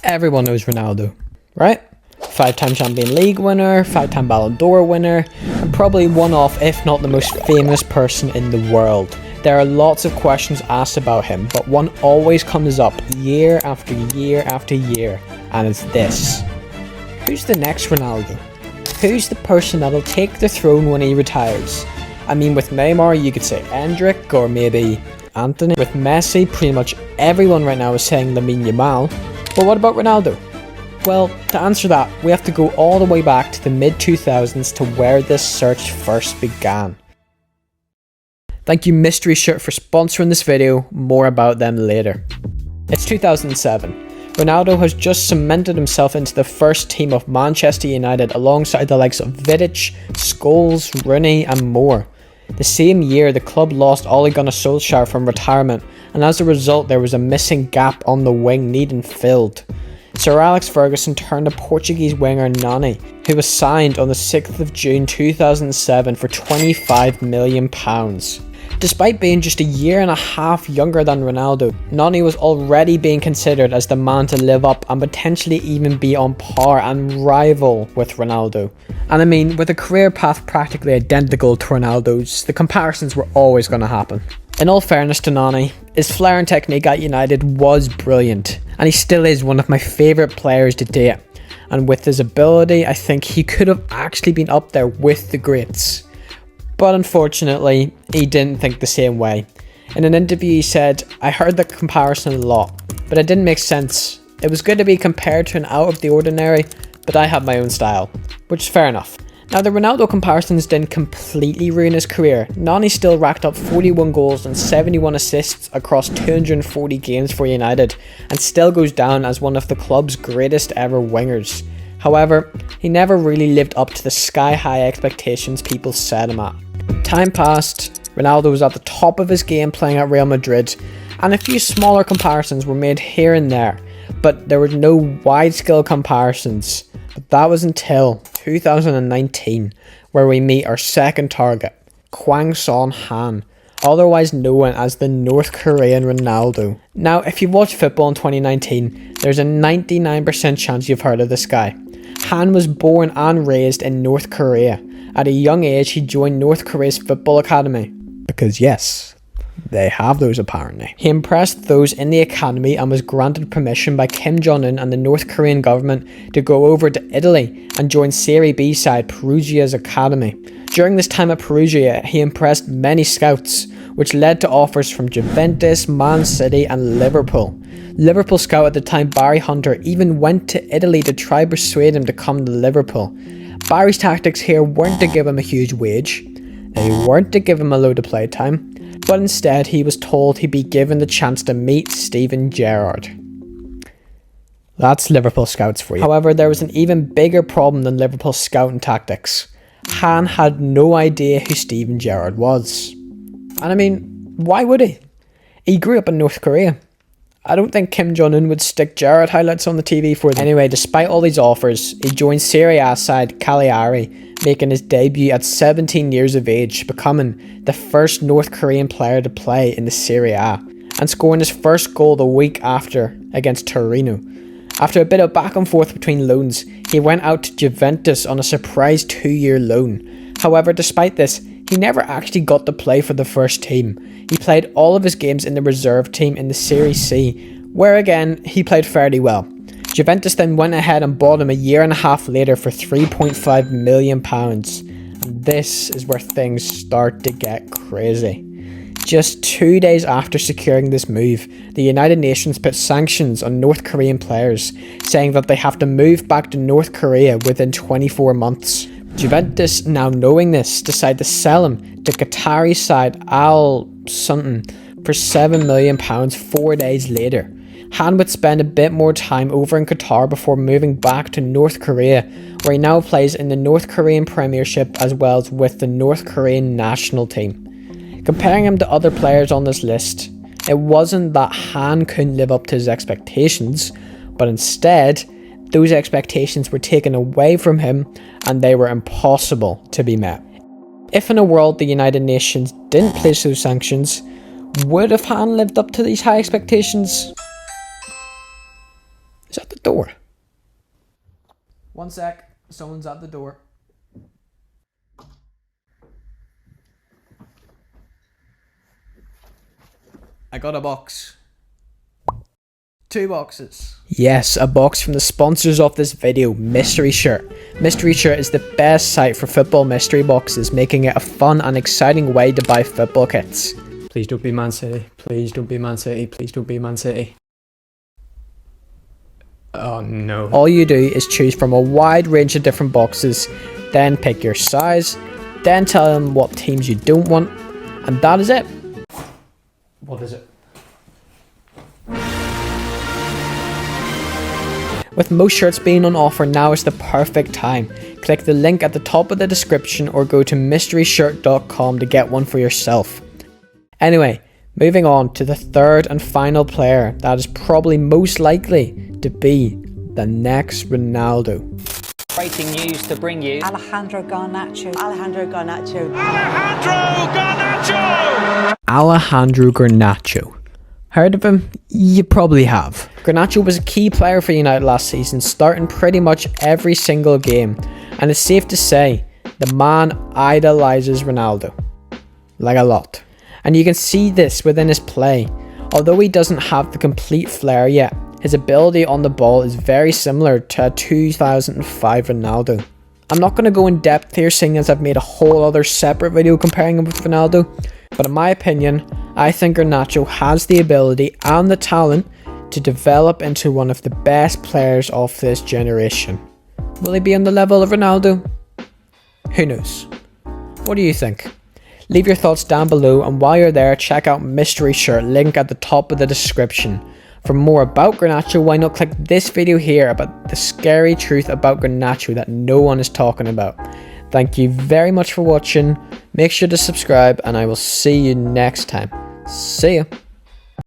Everyone knows Ronaldo, right? 5-time Champions League winner, 5-time Ballon d'Or winner, and probably one of, if not the most famous person in the world. There are lots of questions asked about him, but one always comes up year after year after year, and it's this. Who's the next Ronaldo? Who's the person that'll take the throne when he retires? I mean, with Neymar you could say Endrick, or maybe Anthony. With Messi, pretty much everyone right now is saying Lamine Yamal. But what about Ronaldo? Well, to answer that, we have to go all the way back to the mid-2000s to where this search first began. Thank you Mystery Shirt for sponsoring this video, more about them later. It's 2007. Ronaldo has just cemented himself into the first team of Manchester United alongside the likes of Vidic, Scholes, Rooney and more. The same year, the club lost Ole Gunnar Solskjaer from retirement, and as a result there was a missing gap on the wing needing filled. Sir Alex Ferguson turned to Portuguese winger Nani, who was signed on the 6th of June 2007 for £25 million. Despite being just a year and a half younger than Ronaldo, Nani was already being considered as the man to live up and potentially even be on par and rival with Ronaldo. And I mean, with a career path practically identical to Ronaldo's, the comparisons were always going to happen. In all fairness to Nani, his flair and technique at United was brilliant, and he still is one of my favourite players to date. And with his ability, I think he could have actually been up there with the greats. But unfortunately, he didn't think the same way. In an interview he said, "I heard the comparison a lot, but it didn't make sense. It was good to be compared to an out of the ordinary, but I have my own style," which is fair enough. Now the Ronaldo comparisons didn't completely ruin his career. Nani still racked up 41 goals and 71 assists across 240 games for United, and still goes down as one of the club's greatest ever wingers. However, he never really lived up to the sky-high expectations people set him at. Time passed, Ronaldo was at the top of his game playing at Real Madrid, and a few smaller comparisons were made here and there, but there were no wide-scale comparisons. But that was until 2019, where we meet our second target, Kwang-Son Han, otherwise known as the North Korean Ronaldo. Now, if you've watched football in 2019, there's a 99% chance you've heard of this guy. Han was born and raised in North Korea. At a young age, he joined North Korea's football academy. Because yes, they have those apparently. He impressed those in the academy and was granted permission by Kim Jong-un and the North Korean government to go over to Italy and join Serie B side Perugia's academy. During this time at Perugia, he impressed many scouts, which led to offers from Juventus, Man City and Liverpool. Liverpool scout at the time Barry Hunter even went to Italy to try persuade him to come to Liverpool. Barry's tactics here weren't to give him a huge wage, they weren't to give him a load of playtime, but instead he was told he'd be given the chance to meet Steven Gerrard. That's Liverpool scouts for you. However, there was an even bigger problem than Liverpool scouting tactics. Han had no idea who Steven Gerrard was. And I mean, why would he? He grew up in North Korea. I don't think Kim Jong-un would stick Gerrard highlights on the TV for them. Anyway, despite all these offers, he joined Serie A side Cagliari, making his debut at 17 years of age, becoming the first North Korean player to play in the Serie A, and scoring his first goal the week after against Torino. After a bit of back and forth between loans, he went out to Juventus on a surprise 2-year loan. However, despite this, he never actually got to play for the first team. He played all of his games in the reserve team in the Serie C, where again, he played fairly well. Juventus then went ahead and bought him a year and a half later for £3.5 million. And this is where things start to get crazy. Just 2 days after securing this move, the United Nations put sanctions on North Korean players, saying that they have to move back to North Korea within 24 months. Juventus, now knowing this, decided to sell him to Qatari side Al something for £7 million 4 days later. Han would spend a bit more time over in Qatar before moving back to North Korea, where he now plays in the North Korean Premiership as well as with the North Korean national team. Comparing him to other players on this list, it wasn't that Han couldn't live up to his expectations, but instead, those expectations were taken away from him and they were impossible to be met. If in a world the United Nations didn't place those sanctions, would have Han lived up to these high expectations? Is at the door? One sec. Someone's at the door. I got a box. 2 boxes. Yes, a box from the sponsors of this video, Mystery Shirt. Mystery Shirt is the best site for football mystery boxes, making it a fun and exciting way to buy football kits. Please don't be Man City. Please don't be Man City. Please don't be Man City. Oh no. All you do is choose from a wide range of different boxes, then pick your size, then tell them what teams you don't want, and that is it. What is it? With most shirts being on offer, now is the perfect time. Click the link at the top of the description or go to mysteryshirt.com to get one for yourself. Anyway, moving on to the third and final player that is probably most likely to be the next Ronaldo. Breaking news to bring you. Alejandro Garnacho. Alejandro Garnacho. Alejandro Garnacho. Heard of him? You probably have. Garnacho was a key player for United last season, starting pretty much every single game. And it's safe to say, the man idolizes Ronaldo. Like a lot. And you can see this within his play. Although he doesn't have the complete flair yet, his ability on the ball is very similar to a 2005 Ronaldo. I'm not going to go in depth here, seeing as I've made a whole other separate video comparing him with Ronaldo. But in my opinion, I think Garnacho has the ability and the talent to develop into one of the best players of this generation. Will he be on the level of Ronaldo? Who knows? What do you think? Leave your thoughts down below, and while you're there, check out Mystery Shirt, link at the top of the description. For more about Garnacho, why not click this video here about the scary truth about Garnacho that no one is talking about. Thank you very much for watching. Make sure to subscribe, and I will see you next time. See ya.